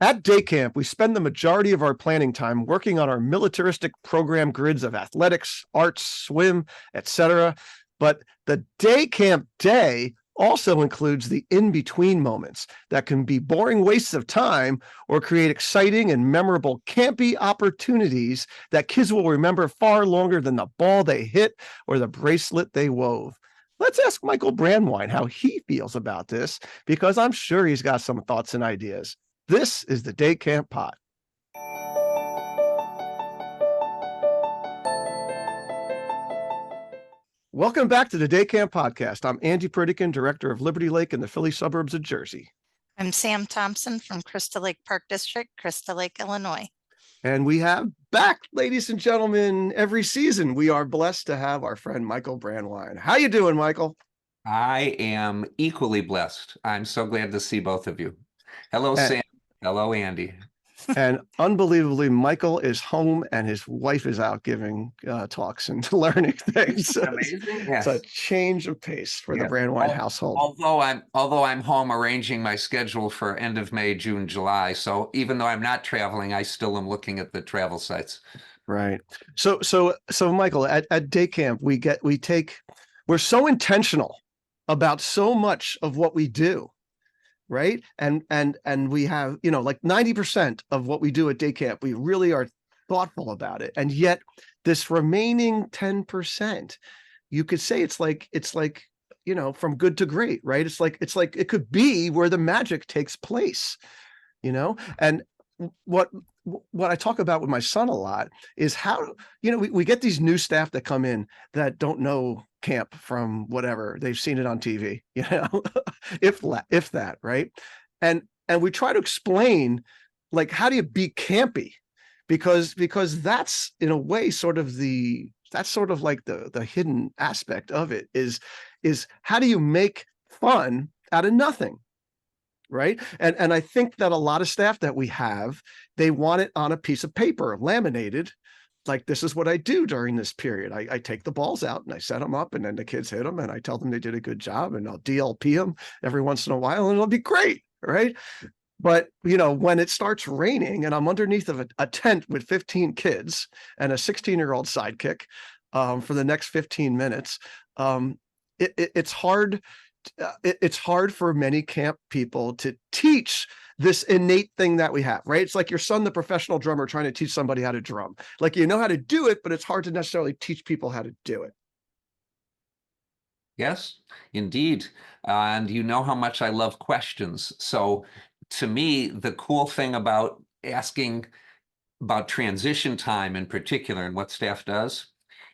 At day camp, we spend the majority of our planning time working on our militaristic program grids of athletics, arts, swim, etc. But the day camp day also includes the in-between moments that can be boring wastes of time or create exciting and memorable campy opportunities that kids will remember far longer than the ball they hit or the bracelet they wove. Let's ask Michael Brandwein how he feels about this, because I'm sure he's got some thoughts and ideas. This is the Day Camp Pod. Welcome back to the Day Camp Podcast. I'm Andy Pritikin, Director of Liberty Lake in the Philly suburbs of Jersey. I'm Sam Thompson from Crystal Lake Park District, Crystal Lake, Illinois. And we have back, ladies and gentlemen, every season, we are blessed to have our friend Michael Brandwein. How you doing, Michael? I am equally blessed. I'm so glad to see both of you. Hello, Sam. Hello, Andy. And unbelievably, Michael is home and his wife is out giving talks and learning things. So amazing. Yes. It's a change of pace for the Brandwein household. Although I'm home arranging my schedule for end of May, June, July. So even though I'm not traveling, I still am looking at the travel sites. Right. So Michael, at day camp, we're so intentional about so much of what we do. Right. And we have, like 90% of what we do at day camp, we really are thoughtful about it. And yet this remaining 10%, you could say it's like, from good to great, right? It's like it could be where the magic takes place, and what I talk about with my son a lot is how, we get these new staff that come in that don't know camp from whatever, they've seen it on TV, if that, right? And we try to explain, like, how do you be campy? Because that's in a way that's sort of like the hidden aspect of it is how do you make fun out of nothing? Right. And I think that a lot of staff that we have, they want it on a piece of paper, laminated. Like, this is what I do during this period. I take the balls out and I set them up, and then the kids hit them and I tell them they did a good job, and I'll DLP them every once in a while and it'll be great. Right. But, when it starts raining and I'm underneath of a tent with 15 kids and a 16-year-old sidekick for the next 15 minutes, it's hard. It's hard for many camp people to teach this innate thing that we have, right? It's like your son, the professional drummer, trying to teach somebody how to drum. Like, you know how to do it, but it's hard to necessarily teach people how to do it. Yes, indeed. And you know how much I love questions. So to me, the cool thing about asking about transition time in particular and what staff does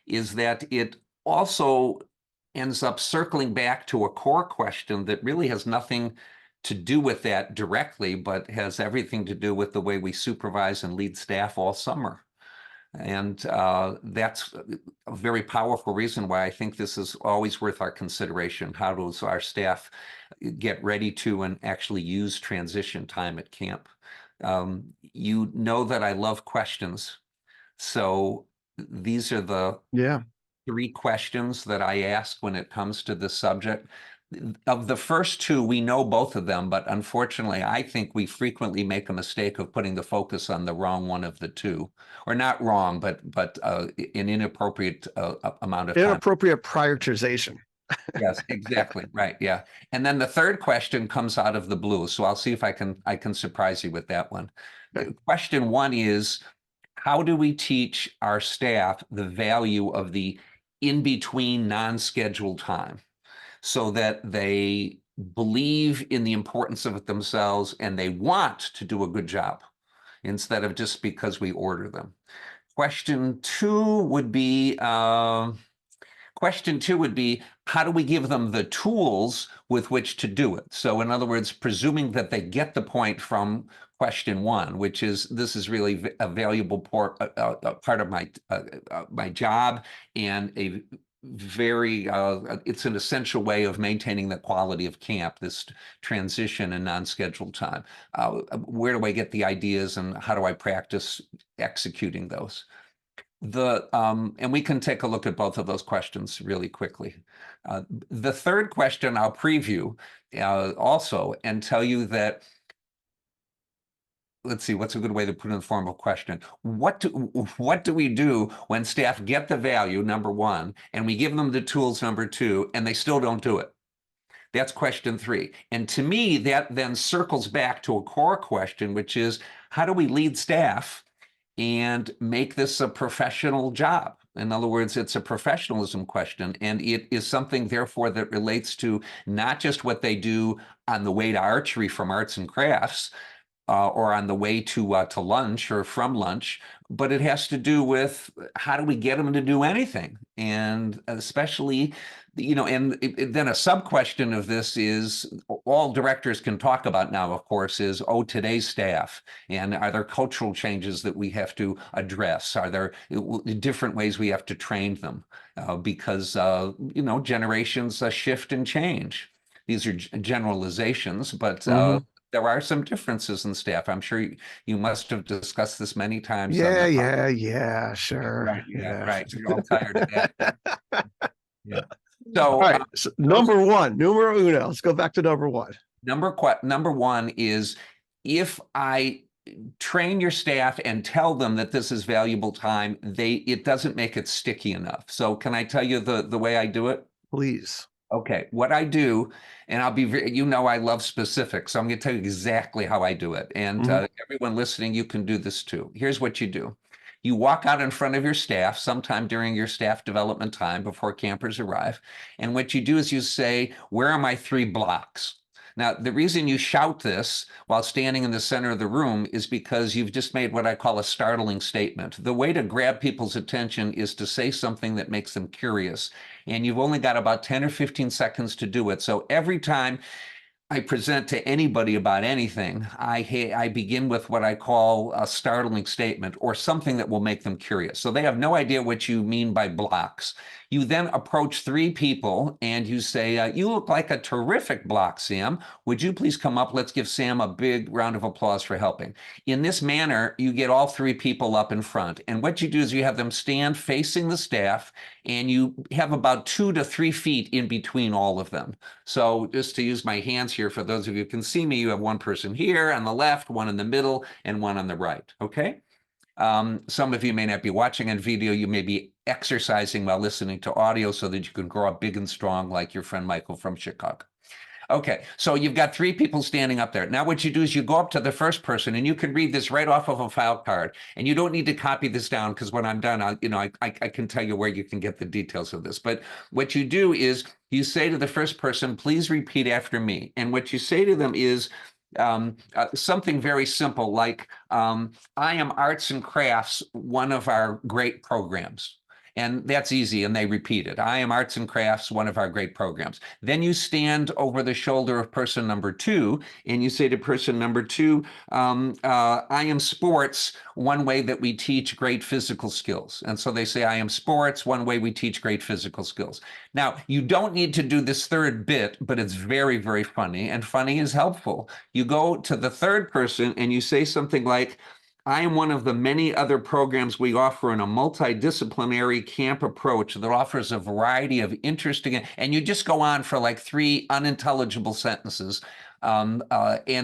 is that it also ends up circling back to a core question that really has nothing to do with that directly, but has everything to do with the way we supervise and lead staff all summer. And that's a very powerful reason why I think this is always worth our consideration. How does our staff get ready to and actually use transition time at camp? You know that I love questions. So these are the three questions that I ask when it comes to this subject. Of the first two, we know both of them, but unfortunately, I think we frequently make a mistake of putting the focus on the wrong one of the two, or not wrong, but an inappropriate amount of time. Inappropriate prioritization. Yes, exactly. Right. Yeah. And then the third question comes out of the blue. So I'll see if I can surprise you with that one. Question one is, how do we teach our staff the value of the in-between non-scheduled time so that they believe in the importance of it themselves and they want to do a good job instead of just because we order them? Question two would be, how do we give them the tools with which to do it? So in other words, presuming that they get the point from question one, which is, this is really a valuable part of my job, and a very, it's an essential way of maintaining the quality of camp, this transition and non-scheduled time. Where do I get the ideas and how do I practice executing those? And we can take a look at both of those questions really quickly. The third question I'll preview also and tell you that let's see, what's a good way to put it in the form of a question? What do we do when staff get the value, number one, and we give them the tools, number two, and they still don't do it? That's question 3. And to me, that then circles back to a core question, which is, how do we lead staff and make this a professional job? In other words, it's a professionalism question, and it is something, therefore, that relates to not just what they do on the way to archery from arts and crafts, or on the way to lunch or from lunch, but it has to do with how do we get them to do anything, and especially, and then a sub question of this is all directors can talk about now, of course, is today's staff, and are there cultural changes that we have to address? Are there different ways we have to train them? Because generations shift and change. These are generalizations, but there are some differences in staff. I'm sure you must have discussed this many times. Yeah, sure. Right, yeah, right. You're all tired of that. Yeah. So, all right, so number one, numero uno. Let's go back to number one. Number one is, if I train your staff and tell them that this is valuable time, it doesn't make it sticky enough. So can I tell you the way I do it? Please. Okay, what I do, and I'll be, I love specifics, so I'm going to tell you exactly how I do it. And everyone listening, you can do this too. Here's what you do. You walk out in front of your staff sometime during your staff development time before campers arrive. And what you do is you say, where are my 3 blocks? Now, the reason you shout this while standing in the center of the room is because you've just made what I call a startling statement. The way to grab people's attention is to say something that makes them curious. And you've only got about 10 or 15 seconds to do it. So every time I present to anybody about anything, I begin with what I call a startling statement, or something that will make them curious. So they have no idea what you mean by blocks. You then approach 3 people and you say, you look like a terrific block, Sam. Would you please come up? Let's give Sam a big round of applause for helping. In this manner, you get all 3 people up in front. And what you do is you have them stand facing the staff, and you have about 2 to 3 feet in between all of them. So just to use my hands here, for those of you who can see me, you have one person here on the left, one in the middle, and one on the right, okay? Some of you may not be watching on video. You may be exercising while listening to audio so that you can grow up big and strong like your friend Michael from Chicago. Okay, so you've got 3 people standing up there. Now what you do is you go up to the first person, and you can read this right off of a file card. And you don't need to copy this down, because when I'm done, I can tell you where you can get the details of this. But what you do is you say to the first person, please repeat after me. And what you say to them is something very simple, like, I am arts and crafts, one of our great programs. And that's easy, and they repeat it. I am arts and crafts, one of our great programs. Then you stand over the shoulder of person number 2, and you say to person number 2, I am sports, one way that we teach great physical skills. And so they say, I am sports, one way we teach great physical skills. Now, you don't need to do this third bit, but it's very, very funny, and funny is helpful. You go to the third person and you say something like, I am one of the many other programs we offer in a multidisciplinary camp approach that offers a variety of interesting, and you just go on for like 3 unintelligible sentences. And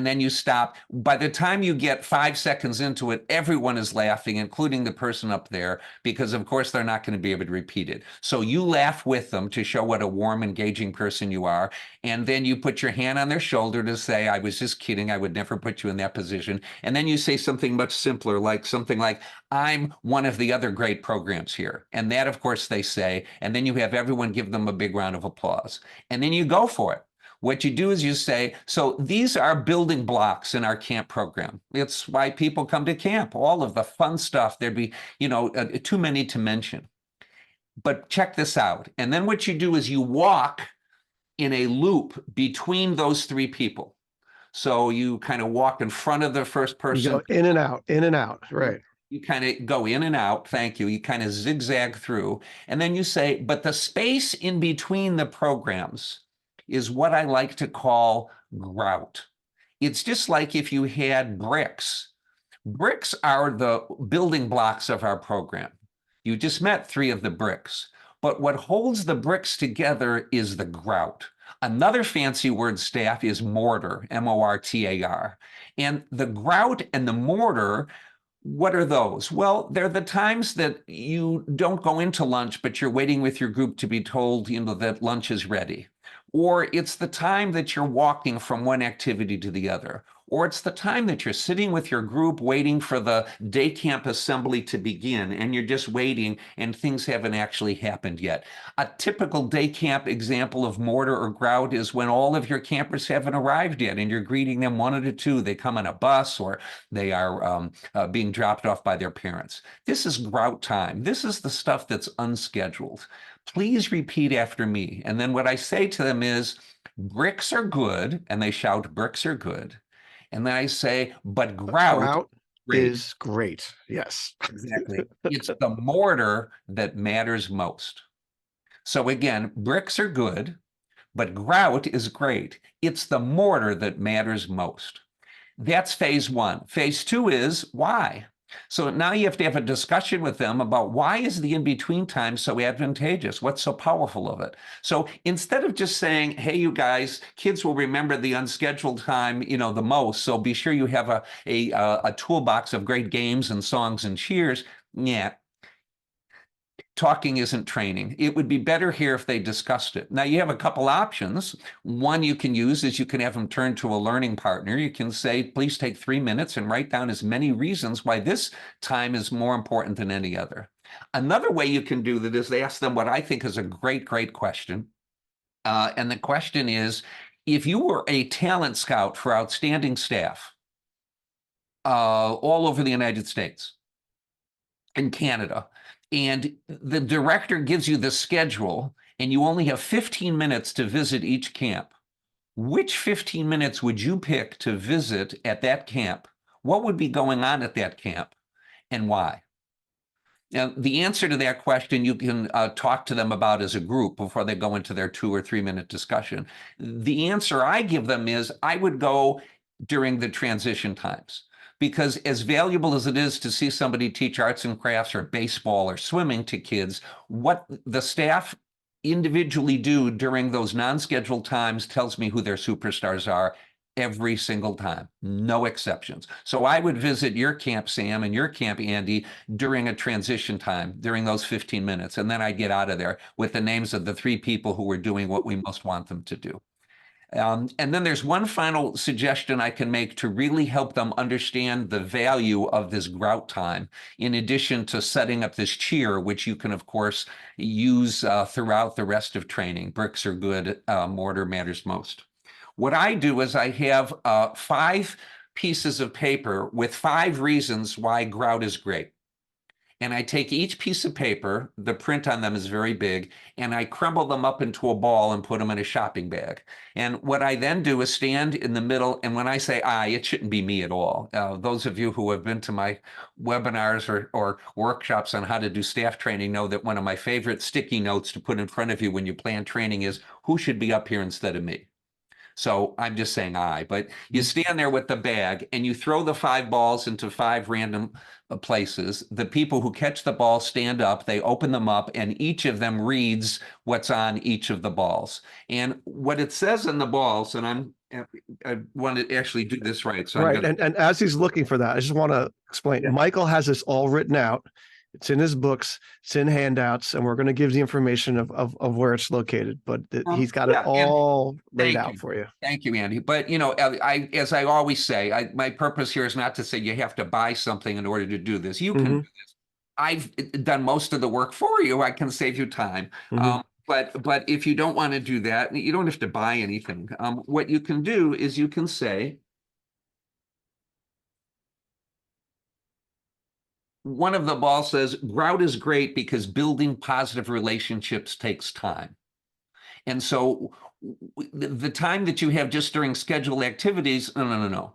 then you stop. By the time you get 5 seconds into it, everyone is laughing, including the person up there, because of course they're not going to be able to repeat it. So you laugh with them to show what a warm, engaging person you are. And then you put your hand on their shoulder to say, I was just kidding. I would never put you in that position. And then you say something much simpler, like something like, I'm one of the other great programs here. And that, of course, they say. And then you have everyone give them a big round of applause. And then you go for it. What you do is you say, so these are building blocks in our camp program. It's why people come to camp, all of the fun stuff. There'd be, too many to mention. But check this out. And then what you do is you walk in a loop between those 3 people. So you kind of walk in front of the first person. You go in and out, right. You kind of go in and out, thank you. You kind of zigzag through. And then you say, but the space in between the programs is what I like to call grout. It's just like if you had bricks. Bricks are the building blocks of our program. You just met 3 of the bricks. But what holds the bricks together is the grout. Another fancy word, staff, is mortar, M-O-R-T-A-R. And the grout and the mortar, what are those? Well, they're the times that you don't go into lunch, but you're waiting with your group to be told, that lunch is ready. Or it's the time that you're walking from one activity to the other. Or it's the time that you're sitting with your group waiting for the day camp assembly to begin, and you're just waiting and things haven't actually happened yet. A typical day camp example of mortar or grout is when all of your campers haven't arrived yet and you're greeting them one at a two. They come on a bus or they are being dropped off by their parents. This is grout time. This is the stuff that's unscheduled. Please repeat after me. And then what I say to them is, bricks are good, and they shout, bricks are good. And then I say, but grout great. Is great. Yes. Exactly. It's the mortar that matters most. So again, bricks are good, but grout is great. It's the mortar that matters most. That's phase one. Phase two is why. So now you have to have a discussion with them about why is the in-between time so advantageous? What's so powerful of it? So instead of just saying, hey, you guys, kids will remember the unscheduled time, the most. So be sure you have a toolbox of great games and songs and cheers. Yeah. Talking isn't training. It would be better here if they discussed it. Now you have a couple options. One you can use is you can have them turn to a learning partner. You can say, please take 3 minutes and write down as many reasons why this time is more important than any other. Another way you can do that is ask them what I think is a great, great question. And the question is, if you were a talent scout for outstanding staff all over the United States and Canada, and the director gives you the schedule, and you only have 15 minutes to visit each camp, which 15 minutes would you pick to visit at that camp? What would be going on at that camp, and why? Now, the answer to that question you can talk to them about as a group before they go into their 2 or 3 minute discussion. The answer I give them is I would go during the transition times. Because as valuable as it is to see somebody teach arts and crafts or baseball or swimming to kids, what the staff individually do during those non-scheduled times tells me who their superstars are every single time, no exceptions. So I would visit your camp, Sam, and your camp, Andy, during a transition time, during those 15 minutes. And then I get out of there with the names of the 3 people who were doing what we most want them to do. And then there's one final suggestion I can make to really help them understand the value of this grout time, in addition to setting up this cheer, which you can, of course, use throughout the rest of training. Bricks are good, mortar matters most. What I do is I have 5 pieces of paper with 5 reasons why grout is great. And I take each piece of paper, the print on them is very big, and I crumble them up into a ball and put them in a shopping bag. And what I then do is stand in the middle, and when I say I, it shouldn't be me at all. Those of you who have been to my webinars or workshops on how to do staff training know that one of my favorite sticky notes to put in front of you when you plan training is, who should be up here instead of me? So I'm just saying I, but you stand there with the bag and you throw the 5 balls into 5 random places. The people who catch the ball stand up, they open them up, and each of them reads what's on each of the balls. And what it says in the balls, and I want to actually do this right. So right. And as he's looking for that, I just want to explain. Yeah. Michael has this all written out. It's in his books, it's in handouts, and we're going to give the information of where it's located, but he's got it all laid out for you. Thank you, Andy. But, as I always say, my purpose here is not to say you have to buy something in order to do this. You can do this. I've done most of the work for you. I can save you time. But if you don't want to do that, you don't have to buy anything. What you can do is you can say, one of the balls says, grout is great because building positive relationships takes time. And so the time that you have just during scheduled activities, no.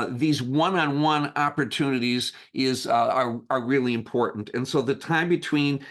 These one-on-one opportunities are really important. And so the time between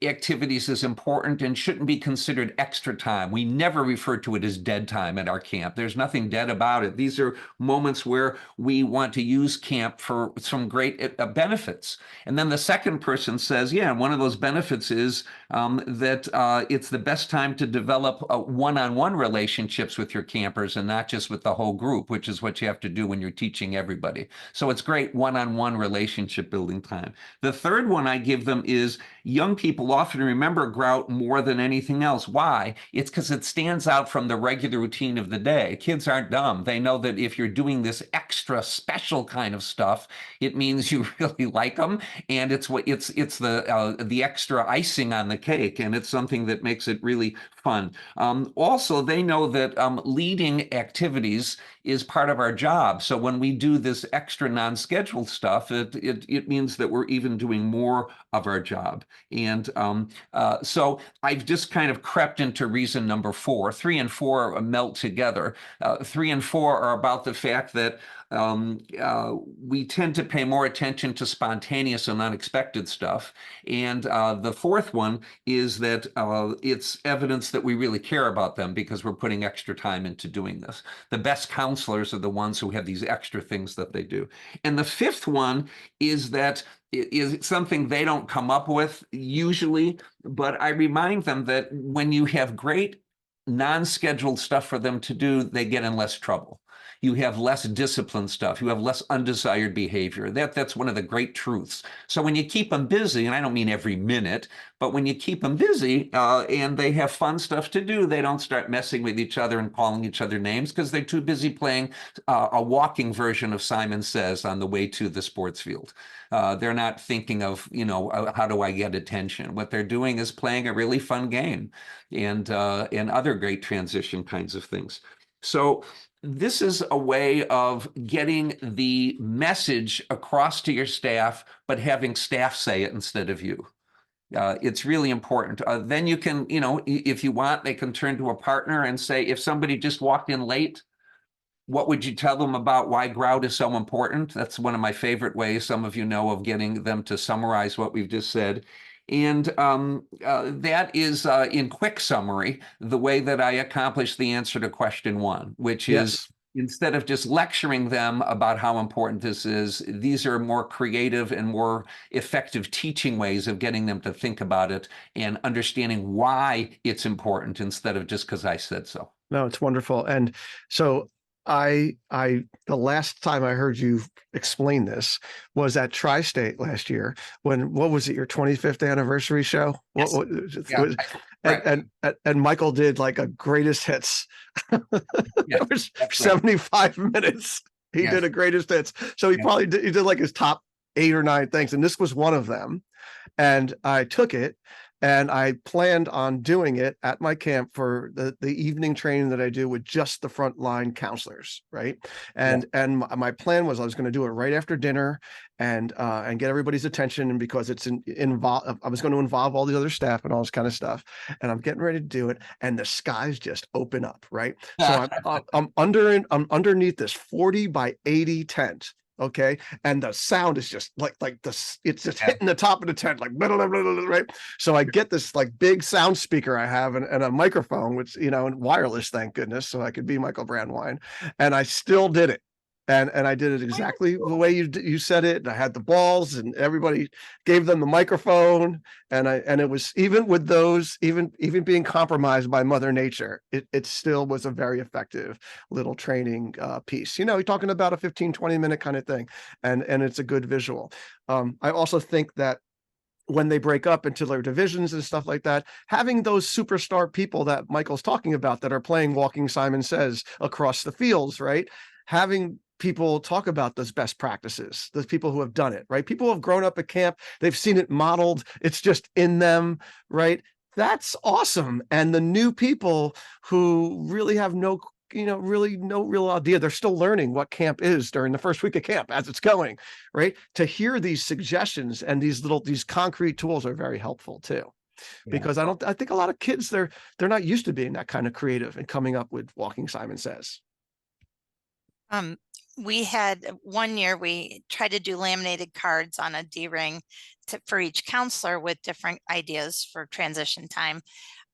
activities is important and shouldn't be considered extra time. We never refer to it as dead time at our camp. There's nothing dead about it. These are moments where we want to use camp for some great benefits. And then the second person says, yeah, one of those benefits is that it's the best time to develop one-on-one relationships with your campers and not just with the whole group, which is what you have to do when you're teaching everybody. So it's great one-on-one relationship building time. The third one I give them is young people often remember Grout more than anything else. Why? It's because it stands out from the regular routine of the day. Kids aren't dumb. They know that if you're doing this extra special kind of stuff, it means you really like them, and it's the extra icing on the cake, and it's something that makes it really fun. Also, they know that leading activities is part of our job. So when we do this extra non-scheduled stuff, it means that we're even doing more of our job. And so I've just kind of crept into reason number 4. 3 and 4 melt together. 3 and 4 are about the fact that we tend to pay more attention to spontaneous and unexpected stuff. And the fourth one is that it's evidence that we really care about them because we're putting extra time into doing this. The best counselors are the ones who have these extra things that they do. And the fifth one is that it is something they don't come up with usually, but I remind them that when you have great non-scheduled stuff for them to do, they get in less trouble. You have less disciplined stuff. You have less undesired behavior. That's one of the great truths. So when you keep them busy, and I don't mean every minute, but when you keep them busy and they have fun stuff to do, they don't start messing with each other and calling each other names because they're too busy playing a walking version of Simon Says on the way to the sports field. They're not thinking of, how do I get attention? What they're doing is playing a really fun game and other great transition kinds of things. So this is a way of getting the message across to your staff, but having staff say it instead of you. It's really important. Then you can, if you want, they can turn to a partner and say, if somebody just walked in late, what would you tell them about why Grout is so important? That's one of my favorite ways, some of you know, of getting them to summarize what we've just said. And that is, in quick summary, the way that I accomplish the answer to question 1, which is instead of just lecturing them about how important this is, these are more creative and more effective teaching ways of getting them to think about it and understanding why it's important instead of just because I said so. No, it's wonderful. And so the last time I heard you explain this was at Tri-State last year when, what was it, your 25th anniversary show? Yes. And Michael did like a greatest hits. Yes, It was 75 minutes. He did a greatest hits. So he probably did like his top 8 or 9 things. And this was one of them. And I took it. And I planned on doing it at my camp for the evening training that I do with just the frontline counselors, right? And my plan was I was going to do it right after dinner and get everybody's attention, and because it's I was going to involve all the other staff and all this kind of stuff. And I'm getting ready to do it, and the skies just open up, right? So I'm underneath this 40 by 80 tent. Okay. And the sound is just like this, it's just hitting the top of the tent, like, blah, blah, blah, blah, right. So I get this like big sound speaker I have and a microphone, which, and wireless, thank goodness. So I could be Michael Brandwein, and I still did it. And I did it exactly the way you said it. And I had the balls, and everybody gave them the microphone. And it was, even with those, even being compromised by Mother Nature, it still was a very effective little training piece. You're talking about a 15-20 minute kind of thing. And it's a good visual. I also think that when they break up into their divisions and stuff like that, having those superstar people that Michael's talking about that are playing Walking Simon Says across the fields, right? Having people talk about those best practices, those people who have done it, right? People who have grown up at camp, they've seen it modeled, it's just in them, right? That's awesome. And the new people who really have no real idea, they're still learning what camp is during the first week of camp as it's going, right? To hear these suggestions and these concrete tools are very helpful too. Because I think a lot of kids, they're not used to being that kind of creative and coming up with Walking Simon Says. We had one year, we tried to do laminated cards on a D-ring for each counselor with different ideas for transition time.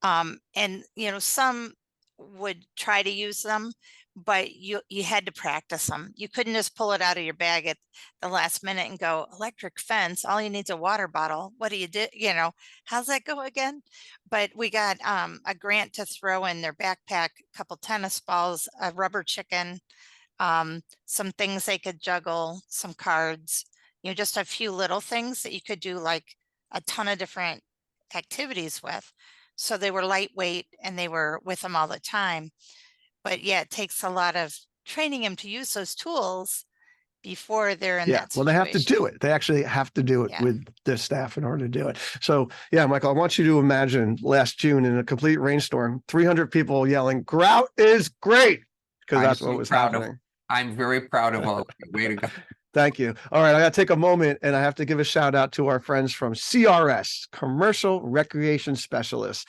And, some would try to use them, but you had to practice them. You couldn't just pull it out of your bag at the last minute and go, electric fence, all you need is a water bottle. What do you do? You know, how's that go again? But we got a grant to throw in their backpack, a couple tennis balls, a rubber chicken, some things they could juggle, some cards, you know, just a few little things that you could do like a ton of different activities with. So they were lightweight and they were with them all the time. But yeah, it takes a lot of training them to use those tools before they're in Yeah, that well, they have to do situation. it. They actually have to do it Yeah. with their staff in order to do it. So, yeah, Michael, I want you to imagine last June in a complete rainstorm, 300 people yelling, "Grout is great," because I'm that's so what was proud of, happening. I'm very proud of all of you. Way to go. Thank you. All right, I got to take a moment and I have to give a shout out to our friends from CRS, Commercial Recreation Specialists.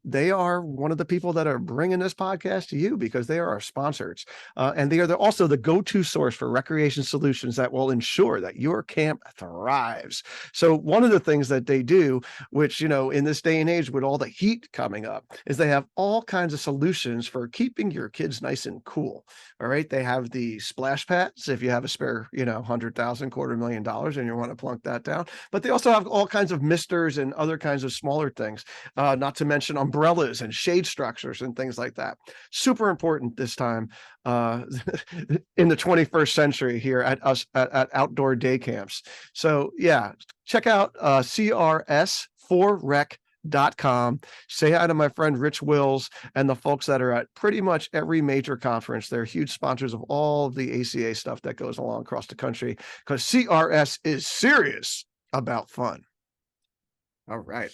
They are one of the people that are bringing this podcast to you because they are our sponsors. And they are also the go-to source for recreation solutions that will ensure that your camp thrives. So one of the things that they do, which, you know, in this day and age with all the heat coming up, is they have all kinds of solutions for keeping your kids nice and cool. All right. They have the splash pads if you have a spare, you know, $100,000, $250,000 and you want to plunk that down. But they also have all kinds of misters and other kinds of smaller things, not to mention umbrellas and shade structures and things like that. Super important this time in the 21st century here at us at outdoor day camps. So yeah, check out CRS4rec.com. Say hi to my friend Rich Wills and the folks that are at pretty much every major conference. They're huge sponsors of all of the ACA stuff that goes along across the country because CRS is serious about fun. All right.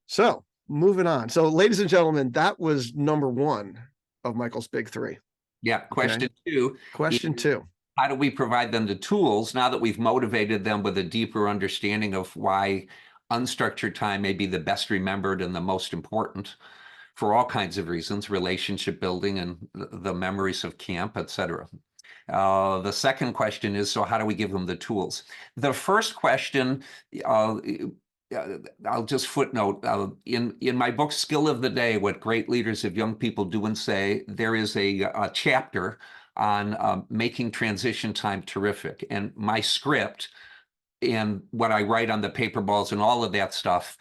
So moving on. So ladies and gentlemen, that was number one of Michael's big three. Yeah. Question two. Question two. How do we provide them the tools now that we've motivated them with a deeper understanding of why unstructured time may be the best remembered and the most important for all kinds of reasons, relationship building and the memories of camp, etc. The second question is, so how do we give them the tools? The first question, I'll just footnote, in my book, Skill of the Day, What Great Leaders of Young People Do and Say, there is a chapter on making transition time terrific. And my script and what I write on the paper balls and all of that stuff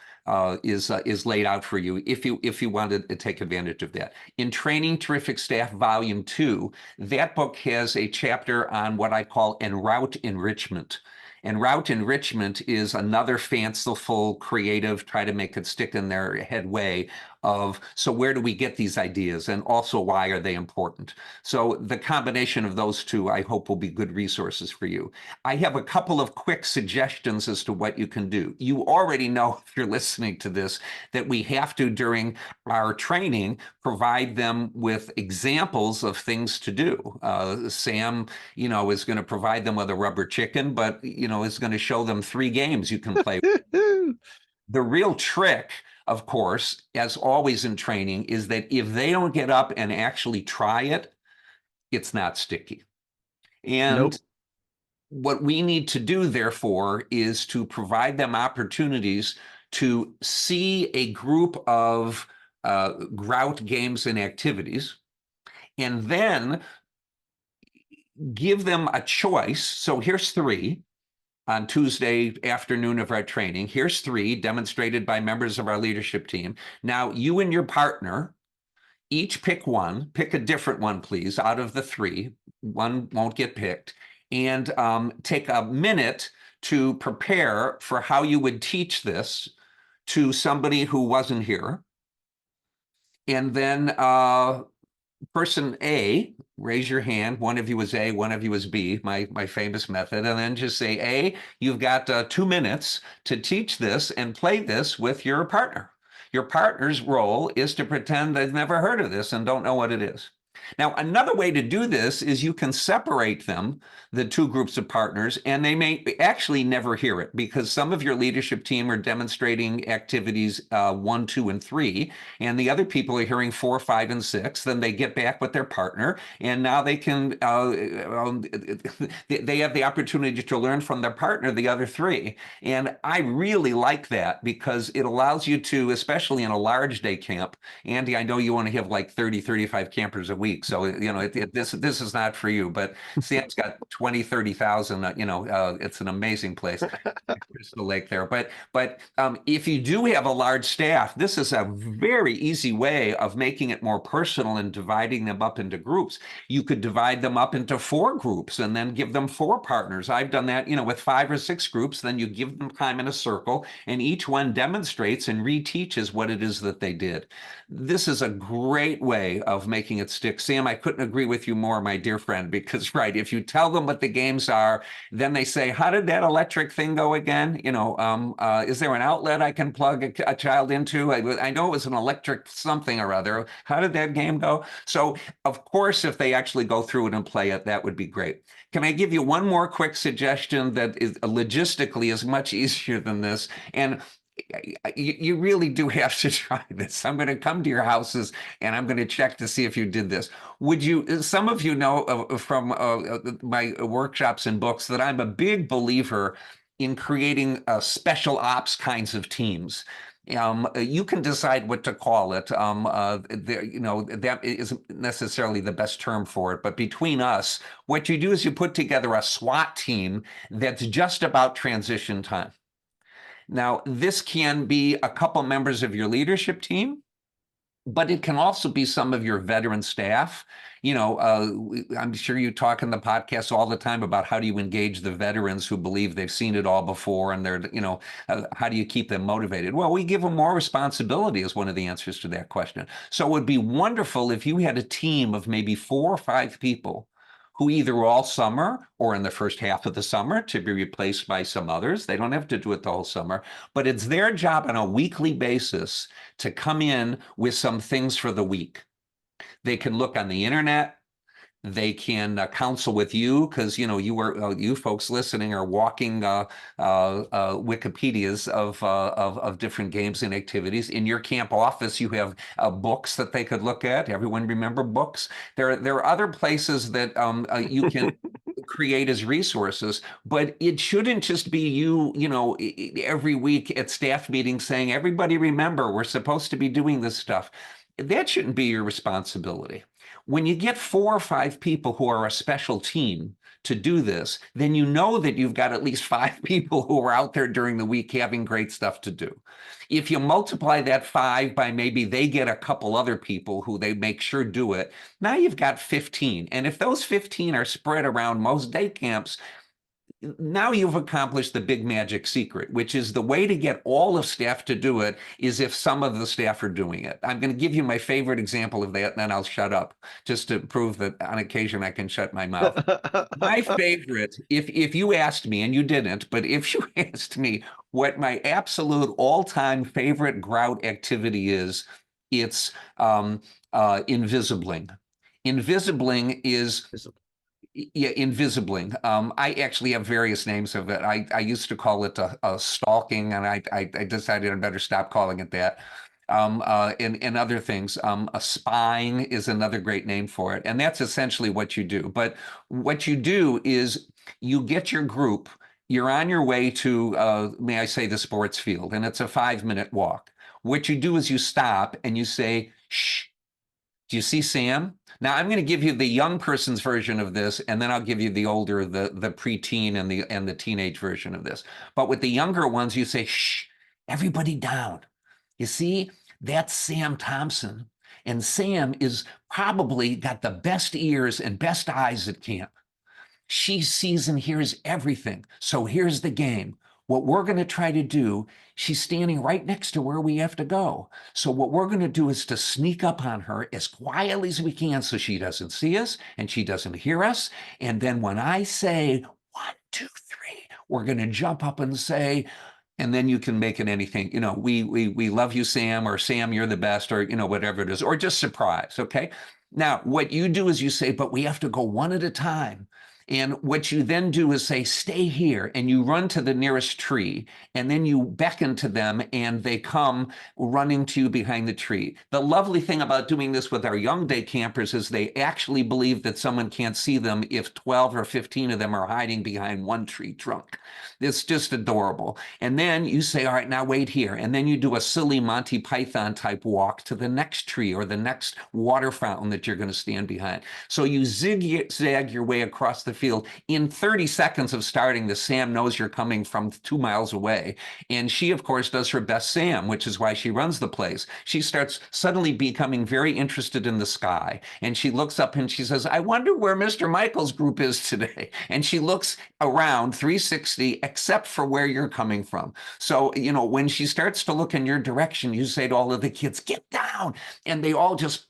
is laid out for you if you wanted to take advantage of that. In Training Terrific Staff Volume 2, that book has a chapter on what I call en route enrichment. En route enrichment is another fanciful, creative, try to make it stick in their head way of, so where do we get these ideas? And also, why are they important? So the combination of those two, I hope, will be good resources for you. I have a couple of quick suggestions as to what you can do. You already know, if you're listening to this, that we have to, during our training, provide them with examples of things to do. Sam, you know, is going to provide them with a rubber chicken, but, you know, is going to show them 3 games you can play. The real trick, of course, as always in training, is that if they don't get up and actually try it, it's not sticky. And what we need to do, therefore, is to provide them opportunities to see a group of grout games and activities, and then give them a choice. So here's 3. On Tuesday afternoon of our training. Here's 3 demonstrated by members of our leadership team. Now, you and your partner each pick one, pick a different one, please, out of the 3. One won't get picked. And take a minute to prepare for how you would teach this to somebody who wasn't here. And then person A, raise your hand. One of you is A, one of you is B, my famous method. And then just say, A, you've got 2 minutes to teach this and play this with your partner. Your partner's role is to pretend they've never heard of this and don't know what it is. Now, another way to do this is you can separate them, the 2 groups of partners, and they may actually never hear it because some of your leadership team are demonstrating activities 1, 2, and 3, and the other people are hearing 4, 5, and 6. Then they get back with their partner, and now they can, they have the opportunity to learn from their partner the other 3. And I really like that because it allows you to, especially in a large day camp, Andy, I know you want to have like 30, 35 campers a week. week. So, this is not for you, but Sam's got 20, 30,000, it's an amazing place. Crystal Lake there. But if you do have a large staff, this is a very easy way of making it more personal and dividing them up into groups. You could divide them up into 4 groups and then give them 4 partners. I've done that, with 5 or 6 groups. Then you give them time in a circle, and each one demonstrates and reteaches what it is that they did. This is a great way of making it stick. Sam, I couldn't agree with you more, my dear friend, because right, if you tell them what the games are, then they say, how did that electric thing go again? Is there an outlet I can plug a child into? I know it was an electric something or other. How did that game go? So, of course, if they actually go through it and play it, that would be great. Can I give you one more quick suggestion that is logistically is much easier than this? And you really do have to try this. I'm going to come to your houses and I'm going to check to see if you did this. Some of you know from my workshops and books that I'm a big believer in creating special ops kinds of teams. You can decide what to call it. That isn't necessarily the best term for it, but between us, what you do is you put together a SWAT team that's just about transition time. Now, this can be a couple members of your leadership team, but it can also be some of your veteran staff. I'm sure you talk in the podcast all the time about how do you engage the veterans who believe they've seen it all before, and they're, how do you keep them motivated? Well, we give them more responsibility as one of the answers to that question. So it would be wonderful if you had a team of maybe 4 or 5 people who either all summer or in the first half of the summer to be replaced by some others. They don't have to do it the whole summer, but it's their job on a weekly basis to come in with some things for the week. They can look on the internet. They can counsel with you because you folks listening are walking Wikipedias of different games and activities. In your camp office, you have books that they could look at. Everyone remember books? There are other places that you can create as resources, but it shouldn't just be you every week at staff meetings saying, everybody remember, we're supposed to be doing this stuff. That shouldn't be your responsibility. When you get 4 or 5 people who are a special team to do this, then you know that you've got at least 5 people who are out there during the week having great stuff to do. If you multiply that 5 by maybe they get a couple other people who they make sure do it, now you've got 15. And if those 15 are spread around most day camps, now you've accomplished the big magic secret, which is the way to get all of staff to do it is if some of the staff are doing it. I'm going to give you my favorite example of that, and then I'll shut up just to prove that on occasion I can shut my mouth. My favorite, if you asked me, and you didn't, but if you asked me what my absolute all-time favorite grout activity is, it's invisibling. Invisibling is... Yeah, invisibling. I actually have various names of it. I used to call it a stalking, and I decided I better stop calling it that. And other things. A spying is another great name for it. And that's essentially what you do. But what you do is you get your group, you're on your way to, may I say, the sports field, and it's a 5-minute walk. What you do is you stop and you say, shh, do you see Sam? Now I'm going to give you the young person's version of this, and then I'll give you the older, the preteen and the teenage version of this. But with the younger ones, you say, shh, everybody down. You see, that's Sam Thompson. And Sam is probably got the best ears and best eyes at camp. She sees and hears everything. So here's the game. What we're going to try to do, she's standing right next to where we have to go. So what we're going to do is to sneak up on her as quietly as we can so she doesn't see us and she doesn't hear us. And then when I say 1, 2, 3, we're going to jump up and say, and then you can make it anything, we love you, Sam, or Sam, you're the best, or, whatever it is, or just surprise. Okay. Now, what you do is you say, but we have to go one at a time. And what you then do is say, stay here, and you run to the nearest tree, and then you beckon to them, and they come running to you behind the tree. The lovely thing about doing this with our young day campers is they actually believe that someone can't see them if 12 or 15 of them are hiding behind one tree trunk. It's just adorable. And then you say, all right, now wait here. And then you do a silly Monty Python type walk to the next tree or the next water fountain that you're going to stand behind. So you zigzag your way across the field. In 30 seconds of starting, the Sam knows you're coming from 2 miles away. And she, of course, does her best Sam, which is why she runs the place. She starts suddenly becoming very interested in the sky. And she looks up and she says, I wonder where Mr. Michael's group is today. And she looks around 360, except for where you're coming from. So, you know, when she starts to look in your direction, you say to all of the kids, get down. And they all just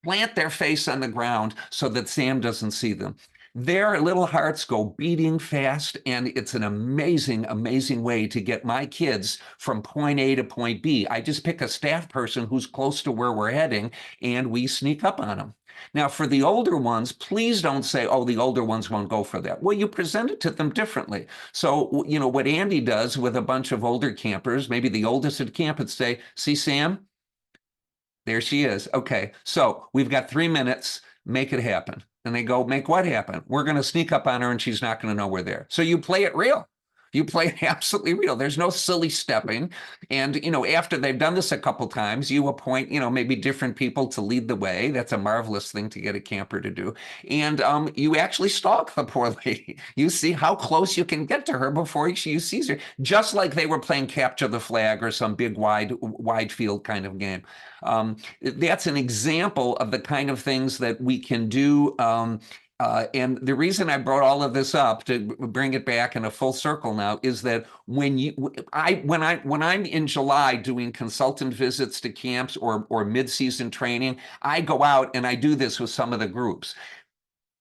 plant their face on the ground so that Sam doesn't see them. Their little hearts go beating fast, and it's an amazing, amazing way to get my kids from point A to point B. I just pick a staff person who's close to where we're heading, and we sneak up on them. Now, for the older ones, please don't say, oh, the older ones won't go for that. Well, you present it to them differently. So, you know, what Andy does with a bunch of older campers, maybe the oldest at camp, would say, see, Sam? There she is. Okay, so we've got 3 minutes. Make it happen. And they go, make what happen? We're going to sneak up on her and she's not going to know we're there. So you play it real. You play it absolutely real. There's no silly stepping. And, you know, after they've done this a couple times, you appoint, you know, maybe different people to lead the way. That's a marvelous thing to get a camper to do. And you actually stalk the poor lady. You see how close you can get to her before you sees her, just like they were playing capture the flag or some big wide field kind of game. That's an example of the kind of things that we can do. And the reason I brought all of this up to bring it back in a full circle now is that when I'm in July doing consultant visits to camps or mid-season training, I go out and I do this with some of the groups.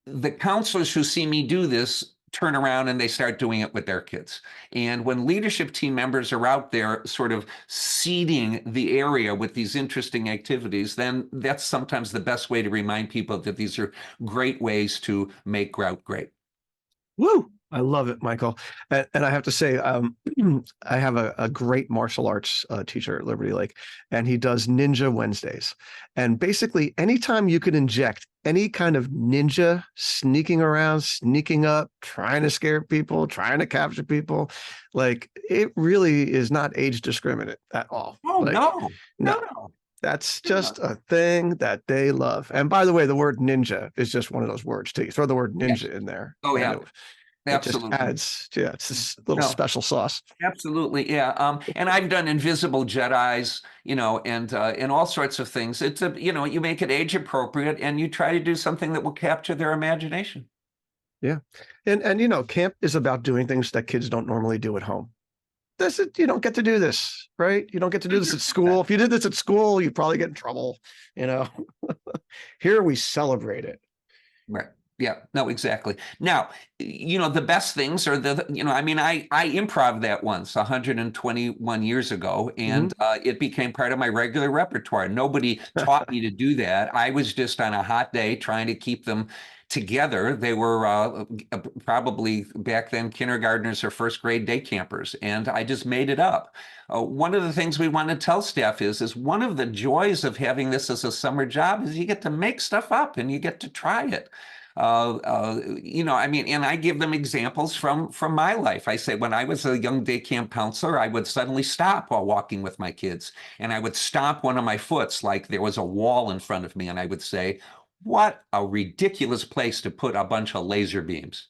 The counselors who see me do this turn around and they start doing it with their kids. And when leadership team members are out there sort of seeding the area with these interesting activities, then that's sometimes the best way to remind people that these are great ways to make Grout great. Woo! I love it, Michael. And I have to say, I have a great martial arts teacher at Liberty Lake, and he does Ninja Wednesdays. And basically, anytime you can inject any kind of ninja sneaking around, sneaking up, trying to scare people, trying to capture people, like it really is not age discriminate at all. Oh, like, no. That's just a thing that they love. And by the way, the word ninja is just one of those words too. You throw the word ninja in there. Oh, yeah. It just adds, yeah, it's this little special sauce. Absolutely, yeah. And I've done invisible Jedis, you know, and all sorts of things. It's you know, you make it age appropriate, and you try to do something that will capture their imagination. Yeah, and you know, camp is about doing things that kids don't normally do at home. You don't get to do this, right? You don't get to do this at school. If you did this at school, you'd probably get in trouble. You know, here we celebrate it. Right. Yeah, no, exactly. Now, you know, the best things are you know, I mean, I improv that once 121 years ago, and it became part of my regular repertoire. Nobody taught me to do that. I was just on a hot day trying to keep them together. They were probably back then kindergartners or first grade day campers, and I just made it up. One of the things we want to tell staff is one of the joys of having this as a summer job is you get to make stuff up and you get to try it. You know, I mean, and I give them examples from my life. I say, when I was a young day camp counselor, I would suddenly stop while walking with my kids, and I would stomp one of my foots like there was a wall in front of me, and I would say, what a ridiculous place to put a bunch of laser beams.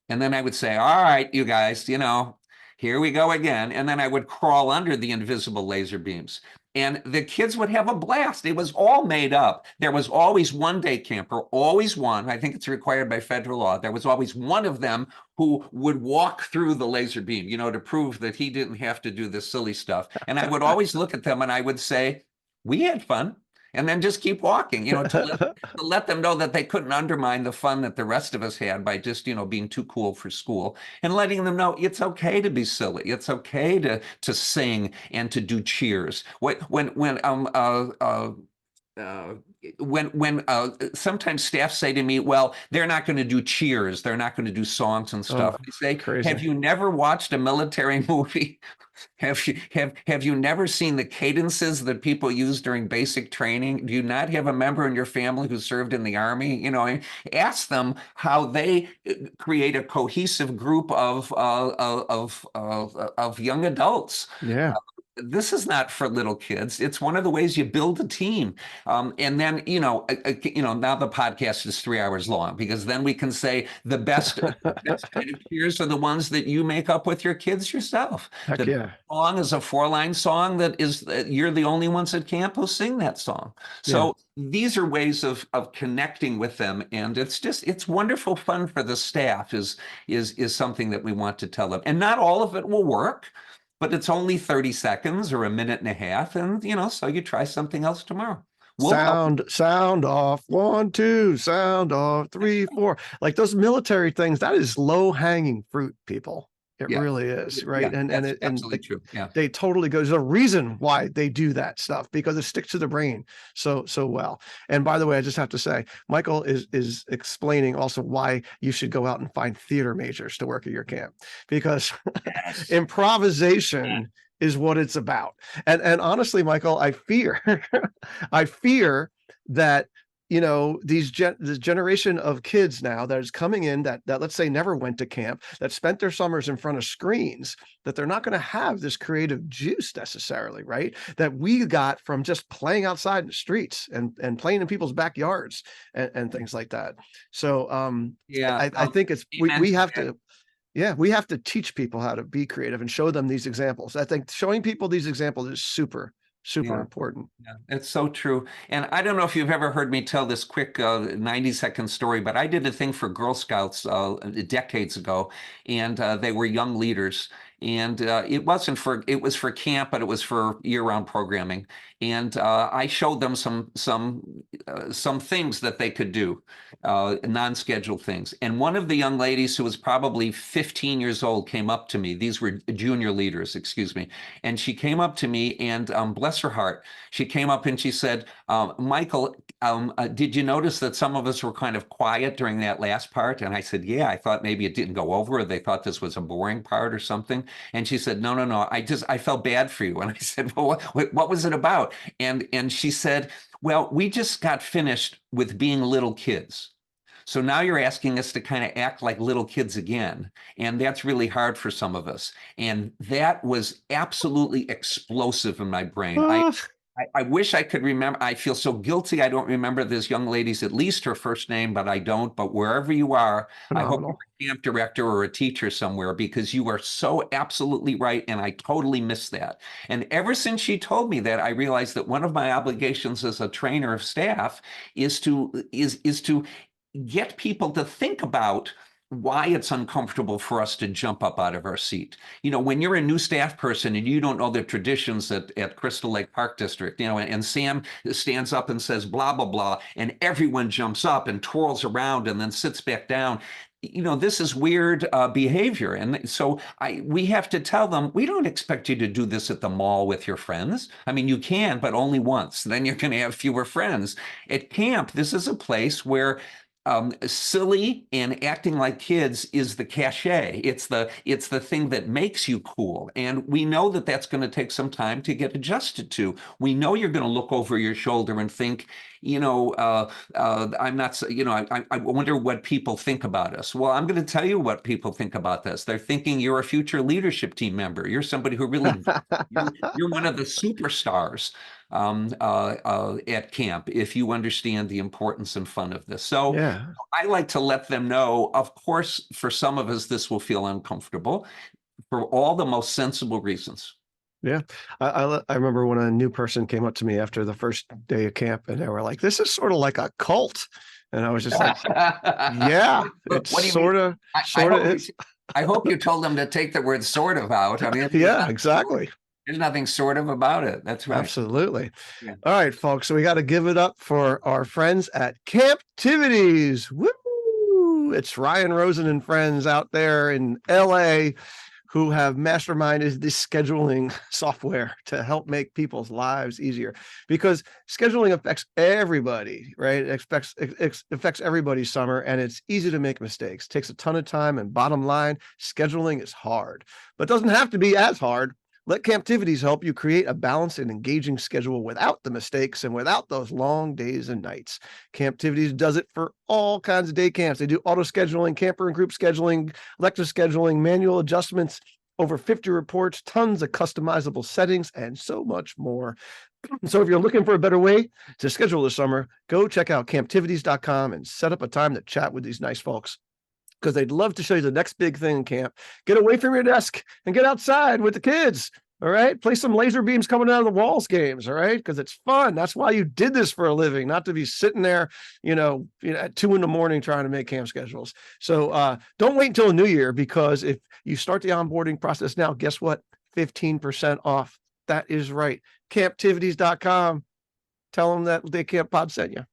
And then I would say, all right, you guys, you know, here we go again. And then I would crawl under the invisible laser beams. And the kids would have a blast. It was all made up. There was always one day camper, always one. I think it's required by federal law. There was always one of them who would walk through the laser beam, you know, to prove that he didn't have to do this silly stuff. And I would always look at them and I would say, we had fun. And then just keep walking, you know, to let them know that they couldn't undermine the fun that the rest of us had by just, you know, being too cool for school, and letting them know it's okay to be silly. It's okay to sing and to do cheers. When when sometimes staff say to me, well, they're not going to do cheers, they're not going to do songs and stuff. Oh, I say, crazy. have you never watched a military movie? Have you never seen the cadences that people use during basic training? Do you not have a member in your family who served in the army? You know, ask them how they create a cohesive group of young adults. Yeah. This is not for little kids. It's one of the ways you build a team. And then, now the podcast is 3 hours long because then we can say the best kind of cheers are the ones that you make up with your kids yourself. Heck The yeah. song is a 4-line song that is you're the only ones at camp who sing that song. So these are ways of connecting with them, and it's wonderful fun for the staff is something that we want to tell them. And not all of it will work, but it's only 30 seconds or a minute and a half, and so you try something else tomorrow. We'll help. Sound off, 1, 2, sound off, 3, 4. Like those military things, that is low hanging fruit, people. It Yeah. really is, right? Yeah, and that's and absolutely true. Yeah. they totally go. There's a reason why they do that stuff because it sticks to the brain so well. And by the way, I just have to say, Michael is explaining also why you should go out and find theater majors to work at your camp, because Yes. improvisation is what it's about. And honestly, Michael, I fear that this generation of kids now that is coming in that let's say never went to camp, that spent their summers in front of screens, that they're not going to have this creative juice necessarily, right? That we got from just playing outside in the streets and playing in people's backyards and things like that. So I think we have to. Yeah, we have to teach people how to be creative and show them these examples. I think showing people these examples is super important. Yeah, it's so true. And I don't know if you've ever heard me tell this quick 90-second story, but I did a thing for Girl Scouts decades ago, and they were young leaders. And it was for camp, but it was for year-round programming. And I showed them some things that they could do, non-scheduled things. And one of the young ladies who was probably 15 years old came up to me. These were junior leaders, excuse me. And she came up to me and bless her heart, she came up and she said, Michael, did you notice that some of us were kind of quiet during that last part? And I said, yeah, I thought maybe it didn't go over, or they thought this was a boring part or something. And she said, no, I felt bad for you. And I said, well, what was it about? And she said, well, we just got finished with being little kids. So now you're asking us to kind of act like little kids again. And that's really hard for some of us. And that was absolutely explosive in my brain. I wish I could remember. I feel so guilty. I don't remember this young lady's, at least her first name, but I don't. But wherever you are, Phenomenal. I hope you're a camp director or a teacher somewhere, because you are so absolutely right. And I totally miss that. And ever since she told me that, I realized that one of my obligations as a trainer of staff is to get people to think about why it's uncomfortable for us to jump up out of our seat. When you're a new staff person and you don't know the traditions at Crystal Lake Park District, and Sam stands up and says, blah, blah, blah, and everyone jumps up and twirls around and then sits back down. This is weird behavior. And so we have to tell them, we don't expect you to do this at the mall with your friends. I mean, you can, but only once. Then you're going to have fewer friends. At camp, this is a place where silly and acting like kids is the cachet. It's the thing that makes you cool. And we know that that's going to take some time to get adjusted to. We know you're going to look over your shoulder and think, I'm not, I wonder what people think about us. Well, I'm going to tell you what people think about this. They're thinking you're a future leadership team member. You're somebody who really, you're one of the superstars at camp, if you understand the importance and fun of this. So Yeah. I like to let them know, of course, for some of us, this will feel uncomfortable for all the most sensible reasons. Yeah. I remember when a new person came up to me after the first day of camp and they were like, this is sort of like a cult. And I was just like, yeah, it's What do you sort of is. I hope you told them to take the word sort of out. I mean, yeah, exactly. There's nothing sort of about it. That's right. Absolutely. Yeah. All right, folks. So we got to give it up for our friends at Camptivities. Woo! It's Ryan Rosen and friends out there in LA who have masterminded this scheduling software to help make people's lives easier, because scheduling affects everybody, right? It affects everybody's summer, and it's easy to make mistakes. It takes a ton of time, and bottom line, scheduling is hard, but it doesn't have to be as hard. Let Camptivities help you create a balanced and engaging schedule without the mistakes and without those long days and nights. Camptivities does it for all kinds of day camps. They do auto scheduling, camper and group scheduling, elective scheduling, manual adjustments, over 50 reports, tons of customizable settings, and so much more. So if you're looking for a better way to schedule this summer, go check out camptivities.com and set up a time to chat with these nice folks, because they'd love to show you the next big thing in camp. Get away from your desk and get outside with the kids. All right. Play some laser beams coming out of the walls games. All right. Because it's fun. That's why you did this for a living, not to be sitting there, at 2 a.m. trying to make camp schedules. So don't wait until the new year, because if you start the onboarding process now, guess what? 15% off. That is right. Camptivities.com. Tell them that Day Camp Pod sent you.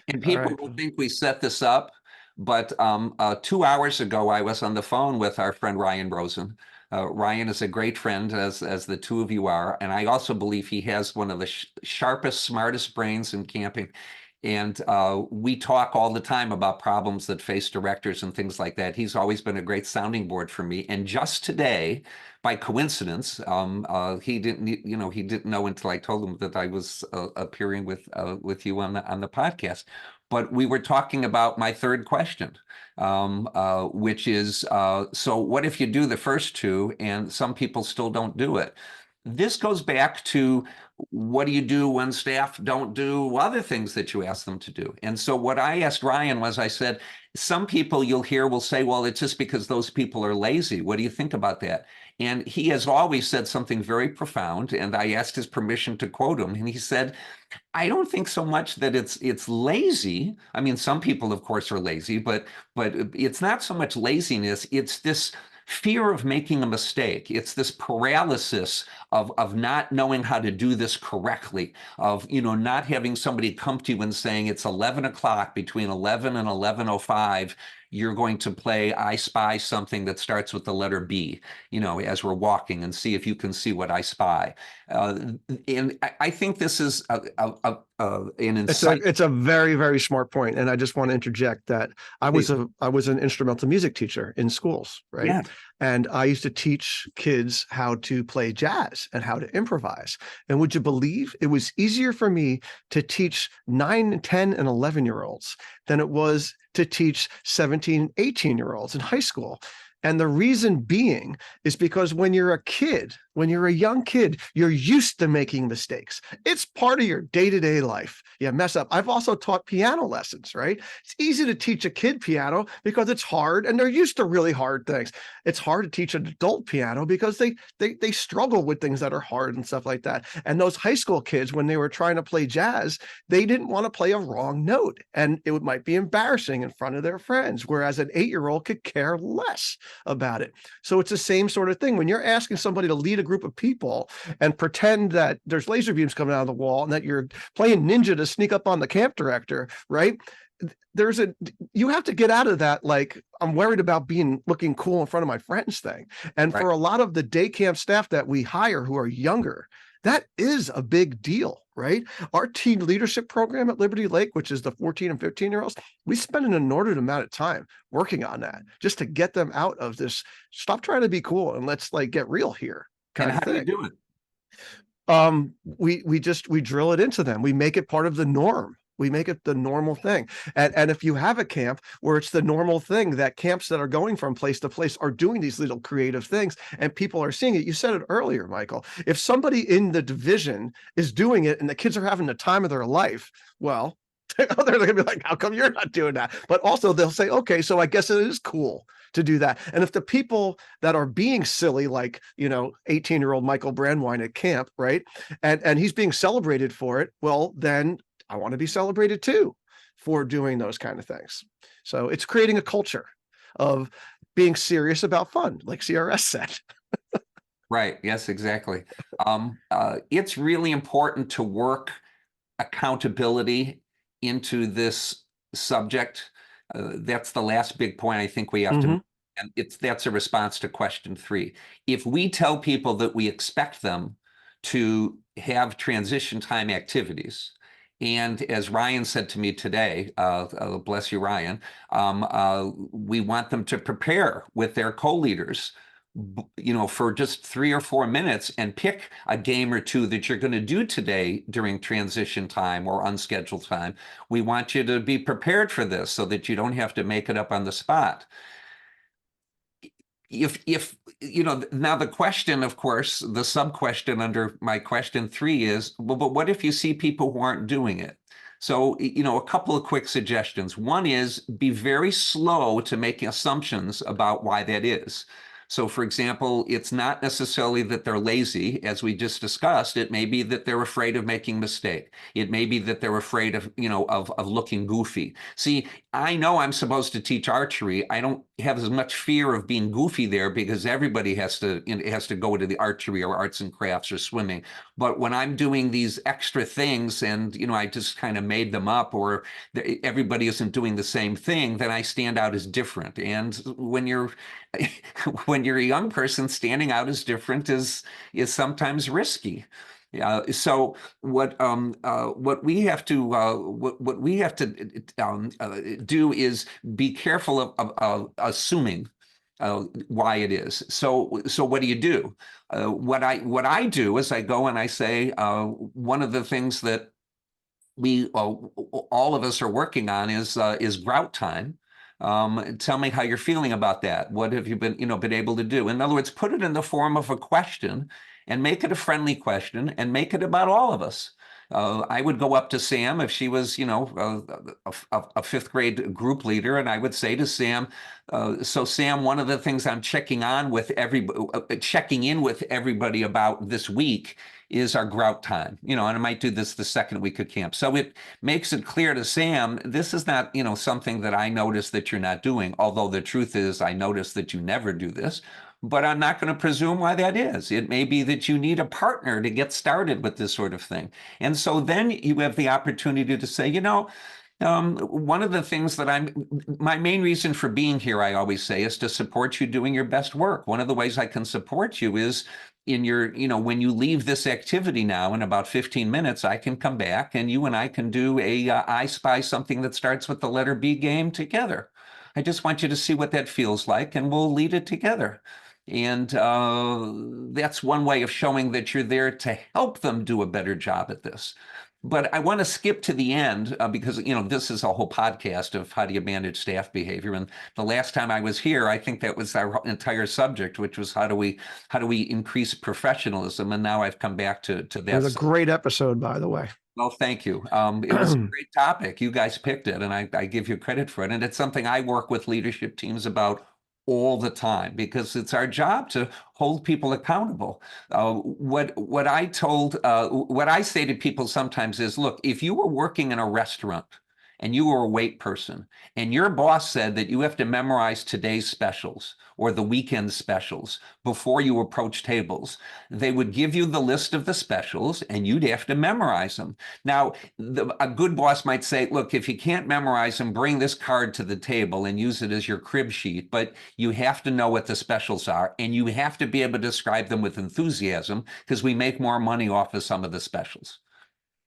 And people will think we set this up, but 2 hours ago, I was on the phone with our friend Ryan Rosen. Ryan is a great friend, as the two of you are, and I also believe he has one of the sharpest, smartest brains in camping. And we talk all the time about problems that face directors and things like that. He's always been a great sounding board for me. And just today, by coincidence, he didn't know until I told him that I was appearing with you on the podcast. But we were talking about my third question, which is, so what if you do the first two and some people still don't do it? This goes back to, what do you do when staff don't do other things that you ask them to do? And so what I asked Ryan was, I said, some people you'll hear will say, well, it's just because those people are lazy. What do you think about that? And he has always said something very profound, and I asked his permission to quote him, and he said, I don't think so much that it's lazy. I mean, some people, of course, are lazy, but it's not so much laziness. It's this fear of making a mistake. It's this paralysis of not knowing how to do this correctly, of not having somebody come to you and saying, it's 11 o'clock, between 11 and 11:05, you're going to play I Spy Something that starts with the letter B, as we're walking, and see if you can see what I spy. And I think this is an insight. It's a very, very smart point. And I just want to interject that I was an instrumental music teacher in schools, right? Yeah. And I used to teach kids how to play jazz and how to improvise. And would you believe it was easier for me to teach 9, 10, and 11-year-olds than it was to teach 17, 18-year-olds in high school. And the reason being is because when you're a kid, when you're a young kid, you're used to making mistakes. It's part of your day-to-day life. You mess up. I've also taught piano lessons, right? It's easy to teach a kid piano because it's hard and they're used to really hard things. It's hard to teach an adult piano because they struggle with things that are hard and stuff like that. And those high school kids, when they were trying to play jazz, they didn't want to play a wrong note, and it might be embarrassing in front of their friends, whereas an 8-year-old could care less about it. So it's the same sort of thing. When you're asking somebody to lead a group of people and pretend that there's laser beams coming out of the wall and that you're playing ninja to sneak up on the camp director, right? You have to get out of that, like, I'm worried about looking cool in front of my friends thing. And for a lot of the day camp staff that we hire who are younger, that is a big deal, right? Our teen leadership program at Liberty Lake, which is the 14 and 15-year-olds, we spend an inordinate amount of time working on that just to get them out of this, stop trying to be cool and let's get real here kind of thing. How do you do it? We drill it into them. We make it part of the norm. We make it the normal thing. And if you have a camp where it's the normal thing, that camps that are going from place to place are doing these little creative things and people are seeing it. You said it earlier, Michael. If somebody in the division is doing it and the kids are having the time of their life, well, they're going to be like, how come you're not doing that? But also they'll say, okay, so I guess it is cool to do that. And if the people that are being silly, like, 18-year-old Michael Brandwein at camp, right? And he's being celebrated for it, well, then I want to be celebrated too for doing those kind of things. So it's creating a culture of being serious about fun, like CRS said. Right. Yes, exactly. It's really important to work accountability into this subject. That's the last big point I think we have to make. And that's a response to question 3. If we tell people that we expect them to have transition time activities, and as Ryan said to me today, bless you, Ryan, we want them to prepare with their co-leaders, for just 3 or 4 minutes and pick a game or 2 that you're going to do today during transition time or unscheduled time. We want you to be prepared for this so that you don't have to make it up on the spot. If now the question, of course, the sub question under my question 3 is, well, but what if you see people who aren't doing it? So, a couple of quick suggestions. One is be very slow to make assumptions about why that is. So, for example, it's not necessarily that they're lazy, as we just discussed. It may be that they're afraid of making a mistake. It may be that they're afraid of, of looking goofy. See, I know I'm supposed to teach archery. I don't have as much fear of being goofy there because everybody has to go to the archery or arts and crafts or swimming. But when I'm doing these extra things and, I just kind of made them up, or everybody isn't doing the same thing, then I stand out as different. And when you're a young person, standing out as different is sometimes risky. So what we have to do is be careful of assuming why it is. So what do? What I do is I go and I say, one of the things that we all of us are working on is grout time. Tell me how you're feeling about that. What have you been able to do? In other words, put it in the form of a question and make it a friendly question and make it about all of us. I would go up to Sam if she was, a 5th grade group leader, and I would say to Sam, so Sam, one of the things I'm checking in with everybody about this week is our grout time, and I might do this the 2nd week of camp. So it makes it clear to Sam, this is not, something that I notice that you're not doing, although the truth is I notice that you never do this. But I'm not going to presume why that is. It may be that you need a partner to get started with this sort of thing. And so then you have the opportunity to say, one of the things that my main reason for being here, I always say, is to support you doing your best work. One of the ways I can support you is in your, when you leave this activity now in about 15 minutes, I can come back and you and I can do a I Spy something that starts with the letter B game together. I just want you to see what that feels like, and we'll lead it together. And that's one way of showing that you're there to help them do a better job at this. But I want to skip to the end because, this is a whole podcast of how do you manage staff behavior. And the last time I was here, I think that was our entire subject, which was how do we increase professionalism? And now I've come back to that. It was a great episode, by the way. Well, thank you. It was a great topic. You guys picked it, and I give you credit for it. And it's something I work with leadership teams about all the time because it's our job to hold people accountable. What I say to people sometimes is, look, if you were working in a restaurant and you were a wait person and your boss said that you have to memorize today's specials or the weekend specials before you approach tables, they would give you the list of the specials and you'd have to memorize them. Now, a good boss might say, look, if you can't memorize them, bring this card to the table and use it as your crib sheet, but you have to know what the specials are and you have to be able to describe them with enthusiasm because we make more money off of some of the specials.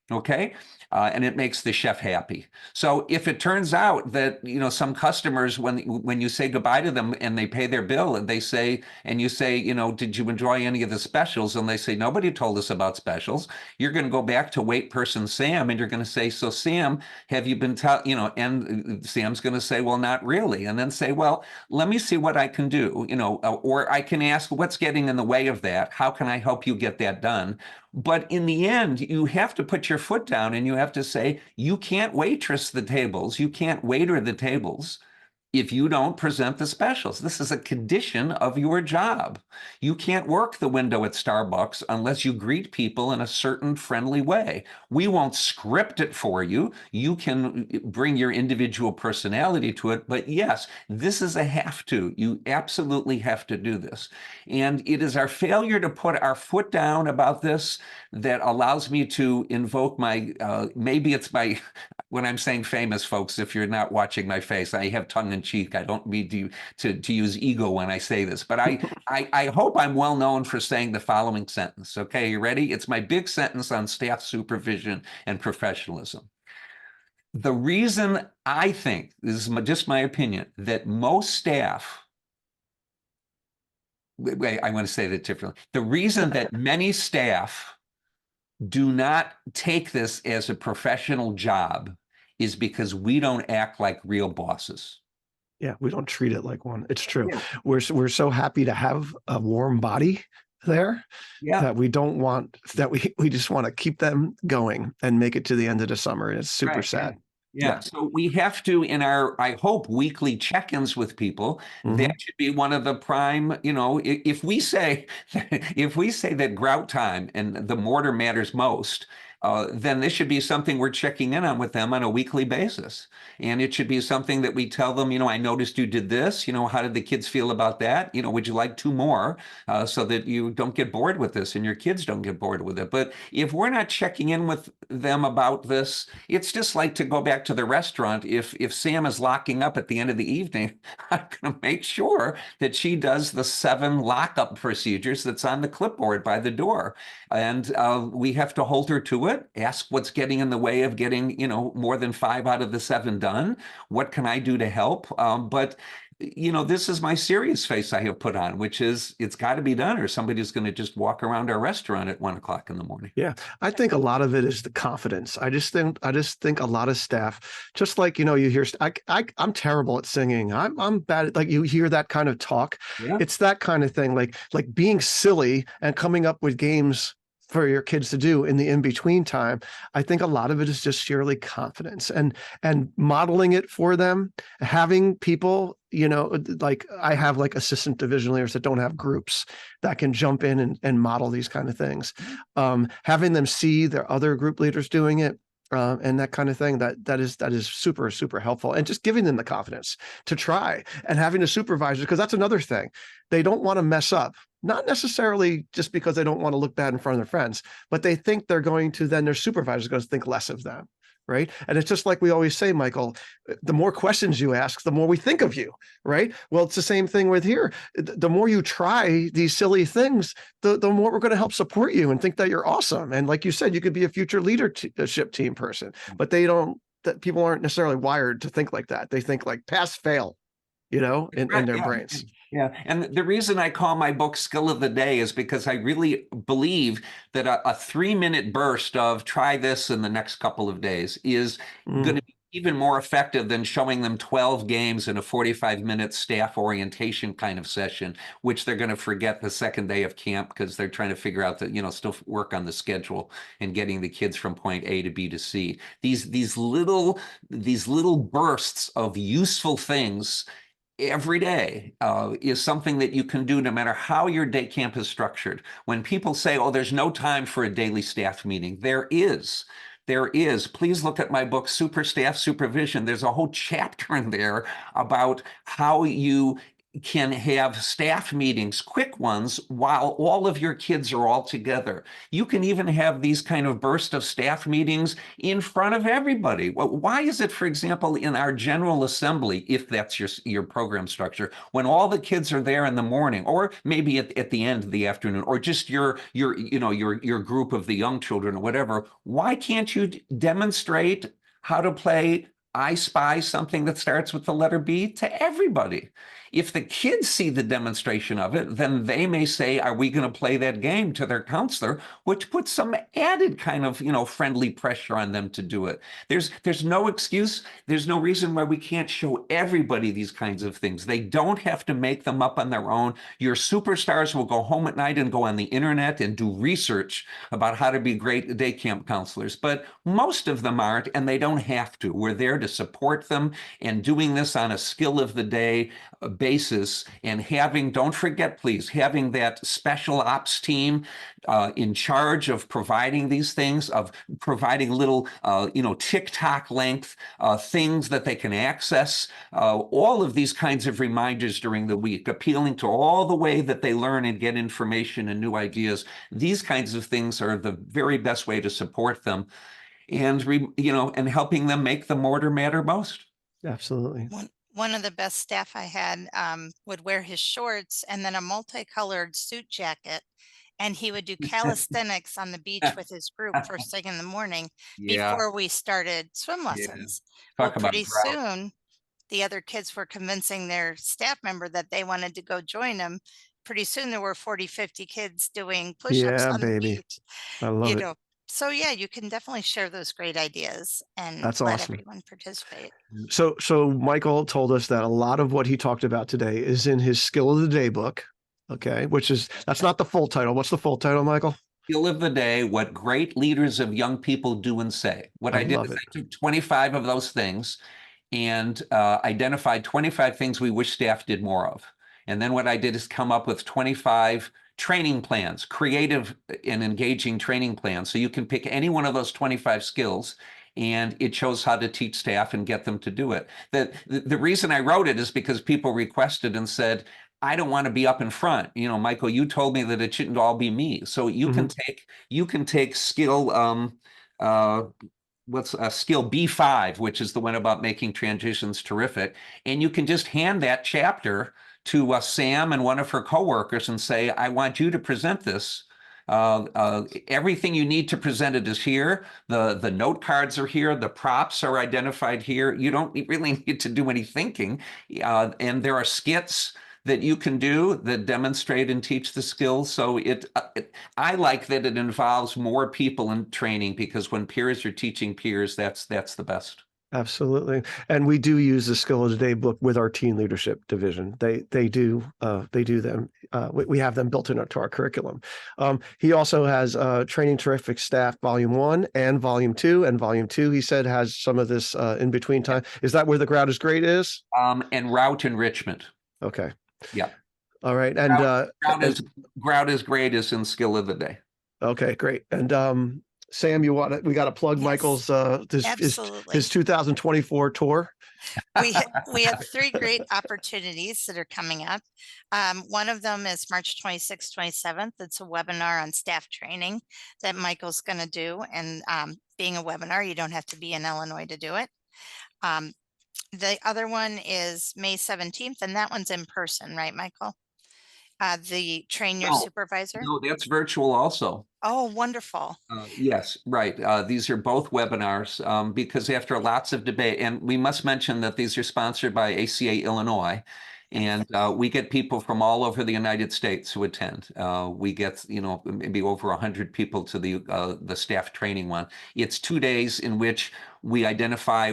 Okay. And it makes the chef happy. So if it turns out that, some customers, when you say goodbye to them and they pay their bill and you say, did you enjoy any of the specials? And they say, nobody told us about specials. You're going to go back to wait person Sam and you're going to say, so Sam, have you been and Sam's going to say, well, not really. And then say, well, let me see what I can do, or I can ask what's getting in the way of that. How can I help you get that done? But in the end, you have to put your foot down and you have to say, you can't waitress the tables. You can't waiter the tables if you don't present the specials. This is a condition of your job. You can't work the window at Starbucks unless you greet people in a certain friendly way. We won't script it for you. You can bring your individual personality to it. But yes, this is a have to. You absolutely have to do this. And it is our failure to put our foot down about this that allows me to invoke maybe it's my, when I'm saying famous, folks, if you're not watching my face, I have tongue in in cheek. I don't mean to use ego when I say this, but I hope I'm well known for saying the following sentence. Okay, you ready? It's my big sentence on staff supervision and professionalism. The reason I think, this is just my opinion, that most staff, wait, I want to say that differently. The reason that many staff do not take this as a professional job is because we don't act like real bosses. Yeah, we don't treat it like one. It's true. Yeah. We're so happy to have a warm body there Yeah. that we don't want, that we just want to keep them going and make it to the end of the summer. And it's super Right, sad. Yeah. So we have to, in our, I hope, weekly check-ins with people, that should be one of the prime, if we say, if we say that grout time and the mortar matters most, then this should be something we're checking in on with them on a weekly basis. And it should be something that we tell them, I noticed you did this, how did the kids feel about that? Would you like 2 more, so that you don't get bored with this and your kids don't get bored with it. But if we're not checking in with them about this, it's just like to go back to the restaurant. If Sam is locking up at the end of the evening, I'm going to make sure that she does the 7 lockup procedures that's on the clipboard by the door. And we have to hold her to it, ask what's getting in the way of getting, more than 5 out of the 7 done. What can I do to help? But this is my serious face I have put on, which is it's got to be done, or somebody's going to just walk around our restaurant at 1 o'clock in the morning. Yeah, I think a lot of it is the confidence. I just think a lot of staff, just like, you hear, I'm terrible at singing. I'm bad at, like, you hear that kind of talk. Yeah. It's that kind of thing, like being silly and coming up with games for your kids to do in the in-between time. I think a lot of it is just sheerly confidence and modeling it for them, having people, like I have like assistant division leaders that don't have groups that can jump in and model these kind of things. Having them see their other group leaders doing it, and that kind of thing, that is super, super helpful. And just giving them the confidence to try, and having a supervisor, because that's another thing. They don't want to mess up, not necessarily just because they don't want to look bad in front of their friends, but they think they're going to, then their supervisor is going to think less of them. Right. And it's just like we always say, Michael, the more questions you ask, the more we think of you. Right. Well, it's the same thing with here. The more you try these silly things, the more we're going to help support you and think that you're awesome. And like you said, you could be a future leadership team person, but that people aren't necessarily wired to think like that. They think like pass, fail, in their brains. Yeah. And the reason I call my book Skill of the Day is because I really believe that a 3-minute burst of try this in the next couple of days is going to be even more effective than showing them 12 games in a 45-minute staff orientation kind of session, which they're going to forget the second day of camp because they're trying to figure out that, still work on the schedule and getting the kids from point A to B to C. These little bursts of useful things every day is something that you can do no matter how your day camp is structured. When people say, oh, there's no time for a daily staff meeting, there is. Please look at my book, Super Staff Supervision. There's a whole chapter in there about how you can have staff meetings, quick ones, while all of your kids are all together. You can even have these kind of bursts of staff meetings in front of everybody. Well, why is it, for example, in our General Assembly, if that's your program structure, when all the kids are there in the morning, or maybe at the end of the afternoon, or just your group of the young children or whatever, why can't you demonstrate how to play I Spy, something that starts with the letter B, to everybody? If the kids see the demonstration of it, then they may say, are we going to play that game, to their counselor, which puts some added kind of, friendly pressure on them to do it. There's no excuse. There's no reason why we can't show everybody these kinds of things. They don't have to make them up on their own. Your superstars will go home at night and go on the internet and do research about how to be great day camp counselors, but most of them aren't, and they don't have to. We're there to support them, and doing this on a skill of the day basis, and don't forget, please, having that special ops team in charge of providing these things, of providing little, TikTok length things that they can access, all of these kinds of reminders during the week, appealing to all the way that they learn and get information and new ideas. These kinds of things are the very best way to support them, and helping them make the mortar matter most. Absolutely. one of the best staff I had would wear his shorts and then a multicolored suit jacket. And he would do calisthenics on the beach with his group first thing in the morning Yeah, before we started swim yeah. lessons. Well, Talk about pretty Grout. soon, the other kids were convincing their staff member that they wanted to go join him. Pretty soon there were 40, 50 kids doing push-ups Yeah, on the baby. beach, I you love it. know. So yeah, you can definitely share those great ideas and That's let awesome. everyone participate. So Michael told us that a lot of what he talked about today is in his Skill of the Day book. Okay, that's not the full title. What's the full title, Michael? Skill of the day, what great leaders of young people do and say. What I I did love is it. I took 25 of those things and identified 25 things we wish staff did more of. And then what I did is come up with 25 training plans, creative and engaging training plans. So you can pick any one of those 25 skills and it shows how to teach staff and get them to do it. The reason I wrote it is because people requested and said, I don't want to be up in front. You know, Michael, you told me that it shouldn't all be me. So you can take skill uh, what's skill B5, which is the one about making transitions terrific. And you can just hand that chapter to Sam and one of her coworkers and say, I want you to present this. Everything you need to present it is here. The note cards are here. The props are identified here. You don't really need to do any thinking. And there are skits that you can do that demonstrate and teach the skills. So I like that it involves more people in training because when peers are teaching peers, that's the best. Absolutely. And we do use the Skill of the Day book with our teen leadership division. They do them. We have them built into our curriculum. He also has Training Terrific Staff Volume 1 and Volume 2. And Volume 2, he said, has some of this in between time. Is that where the Grout is Great is? And route enrichment. Okay. Yeah. All right. And Grout is great is in skill of the day. okay, great. And Sam, we got to plug Yes, Michael's absolutely. his 2024 tour. We have 3 great opportunities that are coming up. One of them is March 26th, 27th. It's a webinar on staff training that Michael's going to do. And being a webinar, you don't have to be in Illinois to do it. The other one is May 17th, and that one's in person, right, Michael? The Train Your Supervisor. No, that's virtual also. Oh, wonderful. Yes, right. These are both webinars because after lots of debate, and we must mention that these are sponsored by ACA Illinois, and we get people from all over the United States who attend. We get, maybe over 100 people to the staff training one. It's 2 days in which we identify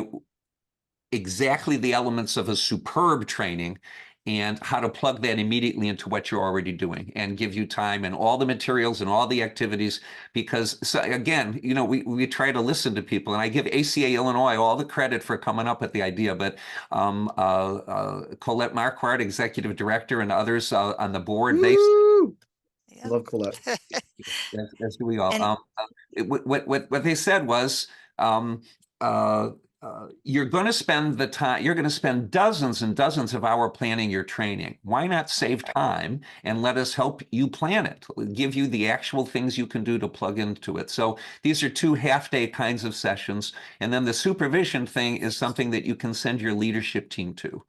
exactly the elements of a superb training and how to plug that immediately into what you're already doing and give you time and all the materials and all the activities. Because so again, we try to listen to people, and I give ACA Illinois all the credit for coming up with the idea, but Colette Marquardt, executive director, and others on the board, Woo! Yeah. Love Colette. as do we all. What they said was, you're going to spend the time, you're going to spend dozens and dozens of hours planning your training. Why not save time and let us help you plan it, give you the actual things you can do to plug into it. So these are 2 half-day kinds of sessions. And then the supervision thing is something that you can send your leadership team to.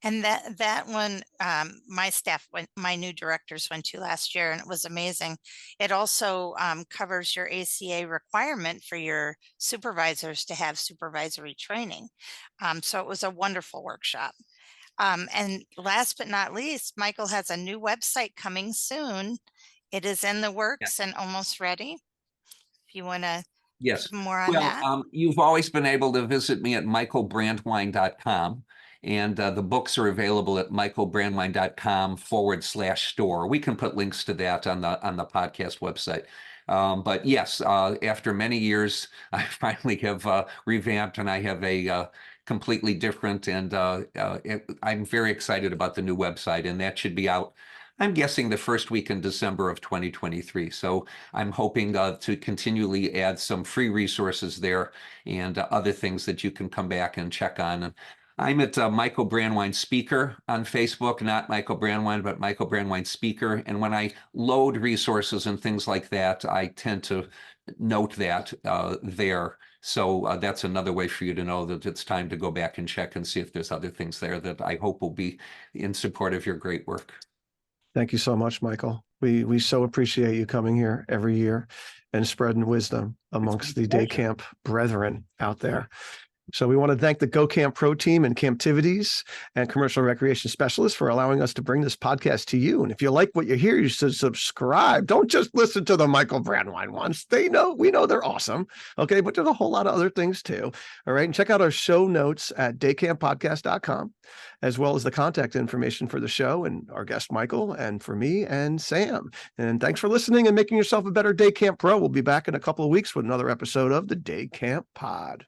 And that one, my new directors went to last year, and it was amazing. It also covers your ACA requirement for your supervisors to have supervisory training. So it was a wonderful workshop. And last but not least, Michael has a new website coming soon. It is in the works and almost ready. If you want to Yes. more on that. You've always been able to visit me at michaelbrandwein.com. And the books are available at michaelbrandwein.com/store. We can put links to that on the podcast website. But yes, after many years, I finally have revamped, and I have a completely different, and I'm very excited about the new website, and that should be out, I'm guessing, the first week in December of 2023. So I'm hoping to continually add some free resources there and other things that you can come back and check on. And I'm at Michael Brandwein Speaker on Facebook, not Michael Brandwein, but Michael Brandwein Speaker. And when I load resources and things like that, I tend to note that there. So that's another way for you to know that it's time to go back and check and see if there's other things there that I hope will be in support of your great work. Thank you so much, Michael. We so appreciate you coming here every year and spreading wisdom amongst the day camp brethren out there. So we want to thank the Go Camp Pro team and Camptivities and commercial recreation specialists for allowing us to bring this podcast to you. And if you like what you hear, you should subscribe. Don't just listen to the Michael Brandwein ones. We know they're awesome. Okay. But there's a whole lot of other things too. All right. And check out our show notes at daycamppodcast.com, as well as the contact information for the show and our guest Michael, and for me and Sam. And thanks for listening and making yourself a better Day Camp Pro. We'll be back in a couple of weeks with another episode of the Day Camp Pod.